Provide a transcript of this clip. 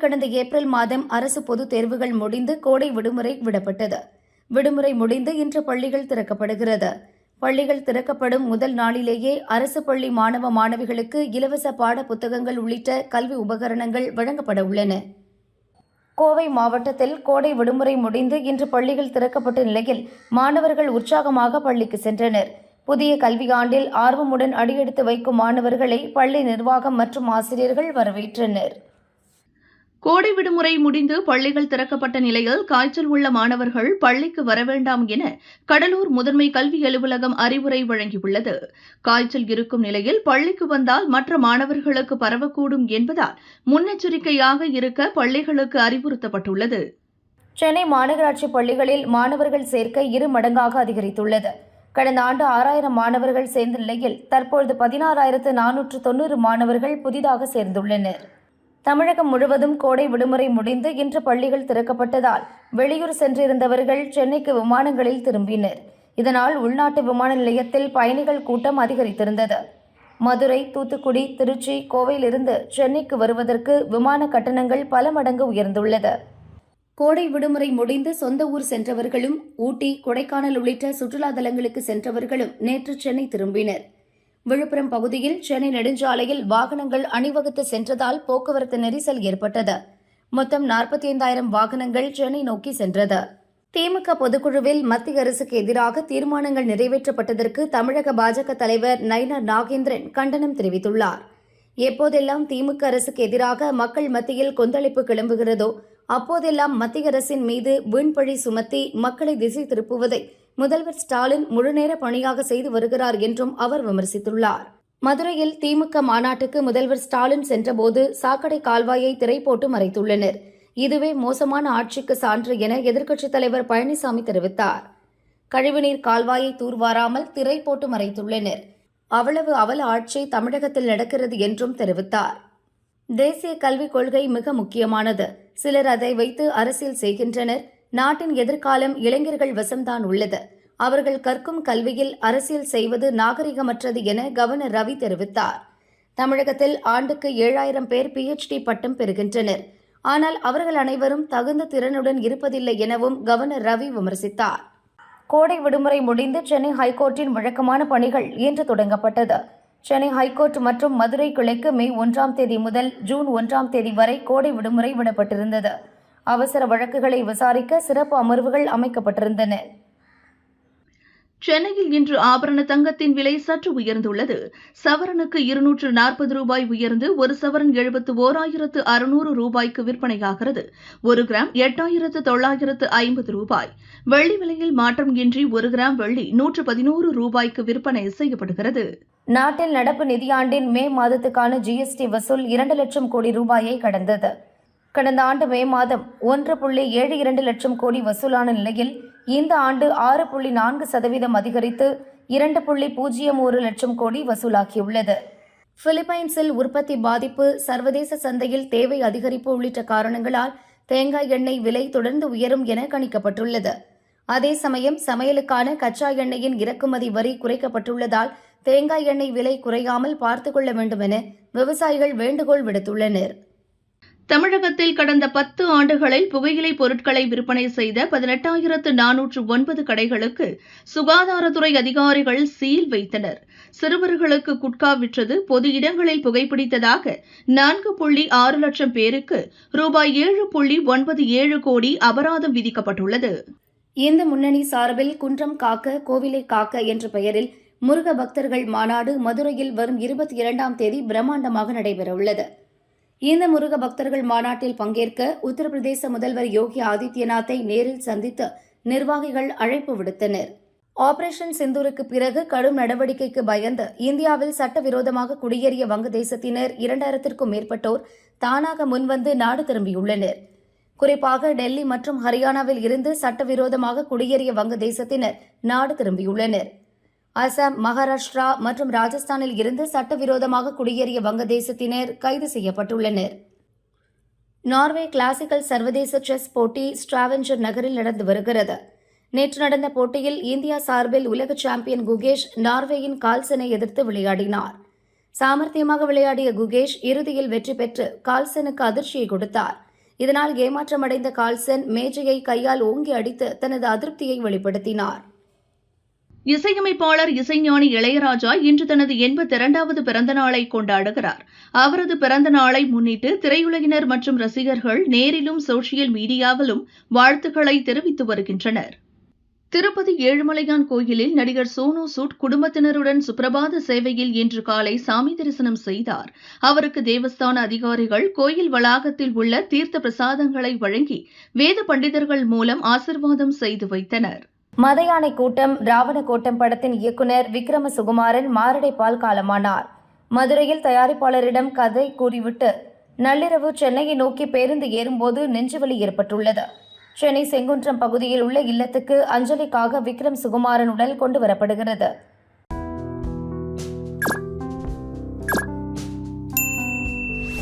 கடந்த ஏப்ரல் மாதம் அரசு பொதுத் தேர்வுகள் முடிந்து கோடை விடுமுறை விடப்பட்டது. விடுமுறை முடிந்து இன்று பள்ளிகள் திறக்கப்படுகிறது. பள்ளிகள் திறக்கப்படும் முதல் நாளிலேயே அரசு பள்ளி மாணவ மாணவிகளுக்கு இலவச பாட புத்தகங்கள் உள்ளிட்ட கல்வி உபகரணங்கள் வழங்கப்பட உள்ளன. கோவை மாவட்டத்தில் கோடை விடுமுறை முடிந்து இன்று பள்ளிகள் திறக்கப்பட்ட நிலையில் மாணவர்கள் உற்சாகமாக பள்ளிக்கு சென்றனர். புதிய கல்வியாண்டில் ஆர்வமுடன் அடியெடுத்து வைக்கும் மாணவர்களை பள்ளி நிர்வாகம் மற்றும் ஆசிரியர்கள் வரவேற்றனர். கோடை விடுமுறை முடிந்து பள்ளிகள் திறக்கப்பட்ட நிலையில் காய்ச்சல் உள்ள மாணவர்கள் பள்ளிக்கு வரவேண்டாம் என கடலூர் முதன்மை கல்வி அலுவலகம் அறிவுரை வழங்கியுள்ளது. காய்ச்சல் இருக்கும் நிலையில் பள்ளிக்கு வந்தால் மற்ற மாணவர்களுக்கு பரவக்கூடும் என்பதால் முன்னெச்சரிக்கையாக இருக்க பள்ளிகளுக்கு அறிவுறுத்தப்பட்டுள்ளது. சென்னை மாநகராட்சி பள்ளிகளில் மாணவர்கள் சேர்க்கை 2 மடங்காக அதிகரித்துள்ளது. கடந்த ஆண்டு 6000 மாணவர்கள் சேர்ந்த நிலையில் தற்பொழுது 16,490 மாணவர்கள் புதிதாக சேர்ந்துள்ளனர். தமிழகம் முழுவதும் கோடை விடுமுறை முடிந்து இன்று பள்ளிகள் திறக்கப்பட்டதால் வெளியூர் சென்றிருந்தவர்கள் சென்னைக்கு விமானங்களில் திரும்பினர். இதனால் உள்நாட்டு விமான நிலையத்தில் பயணிகள் கூட்டம் அதிகரித்திருந்தது. மதுரை, தூத்துக்குடி, திருச்சி, கோவையிலிருந்து சென்னைக்கு வருவதற்கு விமான கட்டணங்கள் பல மடங்கு உயர்ந்துள்ளது. கோடை விடுமுறை முடிந்து சொந்த ஊர் சென்றவர்களும் ஊட்டி, கொடைக்கானல் உள்ளிட்ட சுற்றுலா தலங்களுக்கு சென்றவர்களும் நேற்று சென்னை திரும்பினர். விழுப்புரம் பகுதியில் சென்னை நெடுஞ்சாலையில் வாகனங்கள் அணிவகுத்து சென்றதால் போக்குவரத்து நெரிசல் ஏற்பட்டது. மொத்தம் 45,000 வாகனங்கள் சென்னை நோக்கி சென்றது. திமுக பொதுக்குழுவில் மத்திய அரசுக்கு எதிராக தீர்மானங்கள் நிறைவேற்றப்பட்டதற்கு தமிழக பாஜக தலைவர் நயினார் நாகேந்திரன் கண்டனம் தெரிவித்துள்ளார். எப்போதெல்லாம் திமுக அரசுக்கு எதிராக மக்கள் மத்தியில் கொந்தளிப்பு கிளம்புகிறதோ அப்போதெல்லாம் மத்திய அரசின் மீது வீண்பழி சுமத்தி மக்களை திசை திருப்புவதை முதல்வர் ஸ்டாலின் முழுநேர பணியாக செய்து வருகிறார் என்றும் அவர் விமர்சித்துள்ளார். மதுரையில் திமுக மாநாட்டுக்கு முதல்வர் ஸ்டாலின் சென்றபோது சாக்கடை கால்வாயை திரை போட்டு மறைத்துள்ளனர். இதுவே மோசமான ஆட்சிக்கு சான்று என எதிர்க்கட்சித் தலைவர் பழனிசாமி தெரிவித்தார். கழிவுநீர் கால்வாயை தூர்வாராமல் திரை போட்டு மறைத்துள்ளனர். அவ்வளவு அவல ஆட்சி தமிழகத்தில் நடக்கிறது என்றும் தெரிவித்தார். தேசிய கல்விக் கொள்கை மிக முக்கியமானது. சிலர் அதை வைத்து அரசியல் செய்கின்றனர். நாட்டின் எதிர்காலம் இளைஞர்கள் வசம்தான் உள்ளது. அவர்கள் கற்கும் கல்வியில் அரசியல் செய்வது நாகரிகமற்றது என கவர்னர் ரவி தெரிவித்தார். தமிழகத்தில் ஆண்டுக்கு 7,000 பேர் PhD பட்டம் பெறுகின்றனர். ஆனால் அவர்கள் அனைவரும் தகுந்த திறனுடன் இருப்பதில்லை எனவும் கவர்னர் ரவி விமர்சித்தார். கோடை விடுமுறை முடிந்து சென்னை ஹைகோர்ட்டின் வழக்கமான பணிகள் இன்று தொடங்கப்பட்டது. சென்னை ஹைகோர்ட் மற்றும் மதுரை கிளைக்கு மே 1ஆம் தேதி முதல் ஜூன் 1ஆம் தேதி வரை கோடை விடுமுறை விடப்பட்டிருந்தது. அவசர வழக்குகளை விசாரிக்க சிறப்பு அமர்வுகள் அமைக்கப்பட்டிருந்தன. சென்னையில் இன்று ஆபரண தங்கத்தின் விலை சற்று உயர்ந்துள்ளது. சவரனுக்கு 240 ரூபாய் உயர்ந்து ஒரு சவரன் 71,600 ரூபாய்க்கு விற்பனையாகிறது. 1 கிராம் 8,950 ரூபாய். வெள்ளி விலையில் மாற்றம் இன்றி 1 கிராம் வெள்ளி 111 ரூபாய்க்கு விற்பனை செய்யப்படுகிறது. நாட்டில் நடப்பு நிதியாண்டின் மே மாதத்துக்கான GST வசூல் 2 லட்சம் கோடி ரூபாயை கடந்தது. கடந்த ஆண்டு மே மாதம் 1.72 லட்சம் கோடி வசூலான நிலையில் இந்த ஆண்டு 6.4% அதிகரித்து 2.01 லட்சம் கோடி வசூலாகியுள்ளது. பிலிப்பைன்ஸில் உற்பத்தி பாதிப்பு, சர்வதேச சந்தையில் தேவை அதிகரிப்பு உள்ளிட்ட காரணங்களால் தேங்காய் எண்ணெய் விலை தொடர்ந்து உயரும் என கணிக்கப்பட்டுள்ளது. அதே சமயம் சமையலுக்கான கச்சா எண்ணெயின் இறக்குமதி வரி குறைக்கப்பட்டுள்ளதால் தேங்காய் எண்ணெய் விலை குறையாமல் பார்த்துக் கொள்ள வேண்டும் என விவசாயிகள் வேண்டுகோள் விடுத்துள்ளனர். தமிழகத்தில் கடந்த 10 ஆண்டுகளில் புகையிலை பொருட்களை விற்பனை செய்த 18,409 கடைகளுக்கு சுகாதாரத்துறை அதிகாரிகள் சீல் வைத்தனர். சிறுவர்களுக்கு குட்கா விற்றது, பொது இடங்களில் புகைப்பிடித்ததாக 4.6 லட்சம் பேருக்கு ரூபாய் 7.97 கோடி அபராதம் விதிக்கப்பட்டுள்ளது. இந்த முன்னணி சார்பில் குன்றம் காக்க கோவிலை காக்க என்ற பெயரில் முருக பக்தர்கள் மாநாடு மதுரையில் வரும் 22ஆம் தேதி பிரம்மாண்டமாக நடைபெறவுள்ளது. இந்த முருக பக்தர்கள் மாநாட்டில் பங்கேற்க உத்தரப்பிரதேச முதல்வர் யோகி ஆதித்யநாத்தை நேரில் சந்தித்து நிர்வாகிகள் அழைப்பு விடுத்தனர். ஆபரேஷன் சிந்தூருக்கு பிறகு கடும் நடவடிக்கைக்கு பயந்து இந்தியாவில் சட்டவிரோதமாக குடியேறிய வங்கதேசத்தினர் 2000க்கும் மேற்பட்டோர் தானாக முன்வந்து நாடு திரும்பியுள்ளனர். குறிப்பாக டெல்லி மற்றும் ஹரியானாவில் இருந்து சட்டவிரோதமாக குடியேறிய வங்கதேசத்தினர் நாடு திரும்பியுள்ளனர். அசாம், மகாராஷ்டிரா மற்றும் ராஜஸ்தானில் இருந்து சட்டவிரோதமாக குடியேறிய வங்கதேசத்தினர் கைது செய்யப்பட்டுள்ளனர். நார்வே கிளாசிக்கல் சர்வதேச செஸ் போட்டி ஸ்ட்ராவெஞ்சர் நகரில் நடந்து வருகிறது. நேற்று நடந்த போட்டியில் இந்தியா சார்பில் உலக சாம்பியன் குகேஷ் நார்வேயின் கால்சனை எதிர்த்து விளையாடினார். சாமர்த்தியமாக விளையாடிய குகேஷ் இறுதியில் வெற்றி பெற்று கால்சனுக்கு அதிர்ச்சியை கொடுத்தார். இதனால் ஏமாற்றமடைந்த கால்சன் மேஜையை கையால் ஓங்கி அடித்து தனது அதிருப்தியை வெளிப்படுத்தினார். இசையமைப்பாளர் இசைஞானி இளையராஜா இன்று தனது 82வது பிறந்த நாளை கொண்டாடுகிறார். அவரது பிறந்த நாளை முன்னிட்டு திரையுலகினர் மற்றும் ரசிகர்கள் நேரிலும் சோசியல் மீடியாவிலும் வாழ்த்துக்களை தெரிவித்து வருகின்றனர். திருப்பதி ஏழுமலையான் கோயிலில் நடிகர் சோனு சூட் குடும்பத்தினருடன் சுப்பிரபாத சேவையில் இன்று காலை சாமி தரிசனம் செய்தார். அவருக்கு தேவஸ்தான அதிகாரிகள் கோயில் வளாகத்தில் உள்ள தீர்த்த பிரசாதங்களை வழங்கி வேத பண்டிதர்கள் மூலம் ஆசிர்வாதம் செய்து வைத்தனர். மதயானை கூட்டம் ராவண கோட்டம் படத்தின் இயக்குனர் விக்ரம சுகுமாரன் மாரடைப்பால் காலமானார். மதுரையில் தயாரிப்பாளரிடம் கதை கூறிவிட்டு நள்ளிரவு சென்னையை நோக்கி பேருந்து ஏறும்போது நெஞ்சுவலி ஏற்பட்டுள்ளது. சென்னை செங்குன்றம் பகுதியில் உள்ள இல்லத்துக்கு அஞ்சலிக்காக விக்ரம் சுகுமாரன் உடல் கொண்டு வரப்படுகிறது.